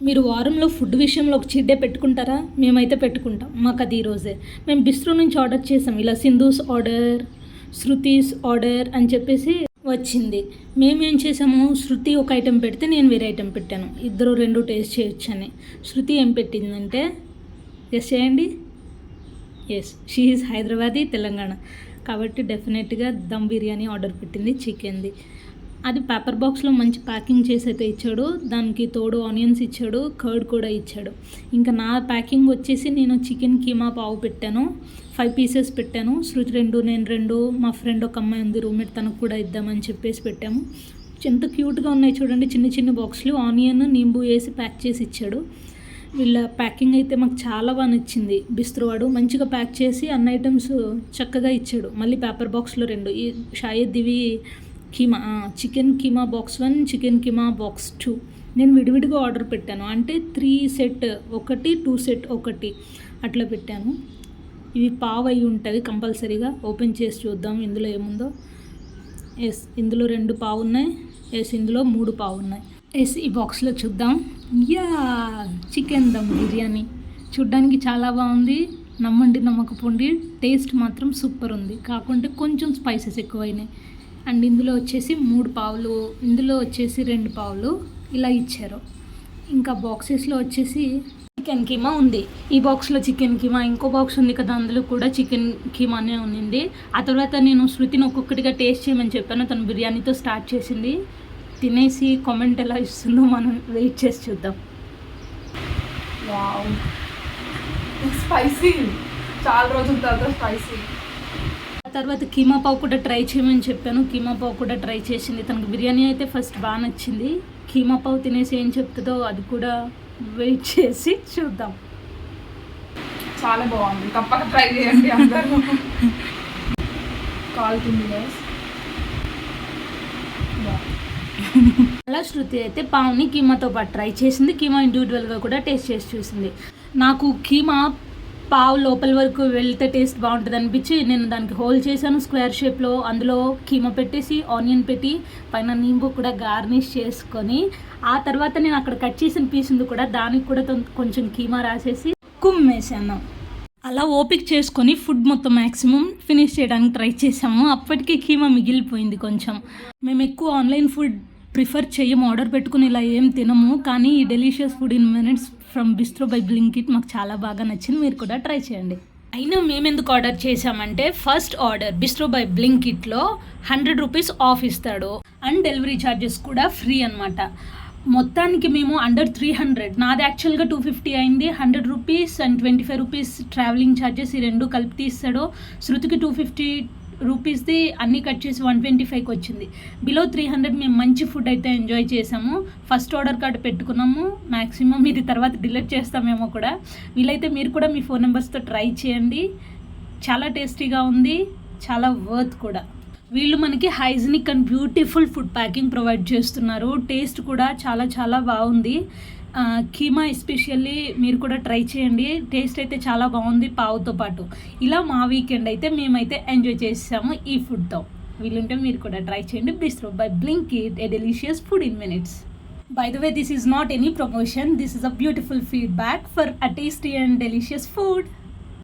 మీరు వారంలో ఫుడ్ విషయంలో ఒక చీట్ డే పెట్టుకుంటారా? మేమైతే పెట్టుకుంటాం. మాకు అది ఈరోజే. మేము బిస్ట్రో నుంచి ఆర్డర్ చేసాం. ఇలా సింధూస్ ఆర్డర్, శృతీస్ ఆర్డర్ అని చెప్పేసి వచ్చింది. మేమేం చేసాము, శృతి ఒక ఐటెం పెడితే నేను వేరే ఐటెం పెట్టాను. ఇద్దరు రెండు టేస్ట్ చేయొచ్చని. శృతి ఏం పెట్టిందంటే, గెస్ చేయండి. Yes, she is Hyderabadi, Telangana కాబట్టి డెఫినెట్గా దమ్ బిర్యానీ ఆర్డర్ పెట్టింది, చికెన్ది. అది పేపర్ బాక్స్లో మంచి ప్యాకింగ్ చేసి అయితే ఇచ్చాడు. దానికి తోడు ఆనియన్స్ ఇచ్చాడు, కర్డ్ కూడా ఇచ్చాడు. ఇంకా నా ప్యాకింగ్ వచ్చేసి నేను చికెన్ కీమా పావు పెట్టాను, 5 పీసెస్ పెట్టాను. శృతి 2, నేను 2, మా ఫ్రెండ్ ఒక అమ్మాయి ఉంది రూమ్మేట్, తనకు కూడా ఇద్దామని చెప్పేసి పెట్టాము. ఎంత క్యూట్గా ఉన్నాయి చూడండి, చిన్న చిన్న బాక్స్లు. ఆనియన్ నింబు వేసి ప్యాక్ చేసి ఇచ్చాడు. వీళ్ళ ప్యాకింగ్ అయితే మాకు చాలా బాగా నచ్చింది. బిస్ట్రో వాడు మంచిగా ప్యాక్ చేసి అన్ని ఐటమ్స్ చక్కగా ఇచ్చాడు. మళ్ళీ పేపర్ బాక్స్లో 2, ఈ షాయద్ ఇవి keema, chicken keema box 1, chicken keema box 2. నేను విడివిడిగా ఆర్డర్ పెట్టాను, అంటే 3 సెట్ ఒకటి, 2 సెట్ ఒకటి అట్లా పెట్టాను. ఇవి పావు అయి ఉంటుంది కంపల్సరీగా. ఓపెన్ చేసి చూద్దాం ఇందులో ఏముందో. ఎస్, ఇందులో 2 పావు ఉన్నాయి. ఎస్, ఇందులో 3 పావు ఉన్నాయి. ఎస్, ఈ బాక్స్లో చూద్దాం. యా, చికెన్ దమ్ బిర్యానీ చూడ్డానికి చాలా బాగుంది. నమ్మండి నమ్మకపోండి, టేస్ట్ మాత్రం సూపర్ ఉంది. కాకుంటే కొంచెం స్పైసెస్ ఎక్కువైనాయి. అండ్ ఇందులో వచ్చేసి 3 పావులు, ఇందులో వచ్చేసి 2 పావులు ఇలా ఇచ్చారు. ఇంకా బాక్సెస్లో వచ్చేసి చికెన్ కీమా ఉంది. ఈ బాక్స్లో చికెన్ కీమా, ఇంకో బాక్స్ ఉంది కదా, అందులో కూడా చికెన్ కీమానే ఉంది. ఆ తర్వాత నేను శృతిని ఒక్కొక్కటిగా టేస్ట్ చేయమని చెప్పాను. తను బిర్యానీతో స్టార్ట్ చేసింది. తినేసి కామెంట్ ఎలా ఇస్తుందో మనం వెయిట్ చేసి చూద్దాం. వావ్, స్పైసీ, చాలా రోజుల తర్వాత స్పైసీ. తర్వాత కీమా పావు కూడా ట్రై చేయమని చెప్పాను. కీమా పావు కూడా ట్రై చేసింది. తనకు బిర్యానీ అయితే ఫస్ట్ బాగా నచ్చింది. కీమా పావు తినేసి ఏం చెప్తుందో అది కూడా వెయిట్ చేసి చూద్దాం. చాలా బాగుంది, తప్పక ట్రై చేయండి అందరూ. కాలుతుంది గైస్. అలా శృతి అయితే పావుని కీమాతో పాటు ట్రై చేసింది. కీమా ఇండివిజువల్గా కూడా టేస్ట్ చేసి చూసింది. నాకు కీమా పావు లోపల వరకు వెళ్తే టేస్ట్ బాగుంటుంది అనిపించి నేను దానికి హోల్ చేశాను స్క్వేర్ షేప్లో. అందులో కీమా పెట్టేసి ఆనియన్ పెట్టి పైన నింబు కూడా గార్నిష్ చేసుకొని, ఆ తర్వాత నేను అక్కడ కట్ చేసిన పీస్ ఉంది కూడా, దానికి కూడా కొంచెం కీమా రాసేసి కుమ్మేసాను. అలా ఓపిక చేసుకొని ఫుడ్ మొత్తం మ్యాక్సిమం ఫినిష్ చేయడానికి ట్రై చేసాము. అప్పటికే కీమా మిగిలిపోయింది కొంచెం. మేము ఎక్కువ ఆన్లైన్ ఫుడ్ ప్రిఫర్ చేయము, ఆర్డర్ పెట్టుకుని ఇలా ఏం తినము. కానీ ఈ delicious food in minutes from bistro by Blinkit మాకు చాలా బాగా నచ్చింది. మీరు కూడా ట్రై చేయండి. అయినా మేము ఎందుకు ఆర్డర్ చేసామంటే, ఫస్ట్ ఆర్డర్ బిస్ట్రో బై బ్లింకిట్లో 100 రూపీస్ ఆఫ్ ఇస్తాడు అండ్ డెలివరీ ఛార్జెస్ కూడా ఫ్రీ అనమాట. మొత్తానికి మేము అండర్ 300, నాది యాక్చువల్గా 250 అయింది. 100 rupees and 25 rupees travelling charges, ఈ 2 కలిపి తీస్తాడు. శృతికి 250 రూపీస్ది అన్నీ కట్ చేసి 125కి వచ్చింది. బిలో 300 మేము మంచి ఫుడ్ అయితే ఎంజాయ్ చేసాము. ఫస్ట్ ఆర్డర్ కార్డు పెట్టుకున్నాము. మ్యాక్సిమం ఇది తర్వాత డిలీట్ చేస్తామేమో కూడా. వీలైతే మీరు కూడా మీ ఫోన్ నెంబర్స్తో ట్రై చేయండి. చాలా టేస్టీగా ఉంది, చాలా వర్త్ కూడా. వీళ్ళు మనకి hygienic and beautiful food packing provide చేస్తున్నారు. టేస్ట్ కూడా చాలా చాలా బాగుంది. కీమా ఎస్పెషల్లీ మీరు కూడా ట్రై చేయండి. టేస్ట్ అయితే చాలా బాగుంది పావుతో పాటు. ఇలా మా వీకెండ్ అయితే మేమైతే ఎంజాయ్ చేసాము ఈ ఫుడ్తో. వీలుంటే మీరు కూడా ట్రై చేయండి. Bistro by Blinkit, A delicious food in minutes. By the way, this is not any promotion. This is a beautiful feedback for a tasty and delicious food.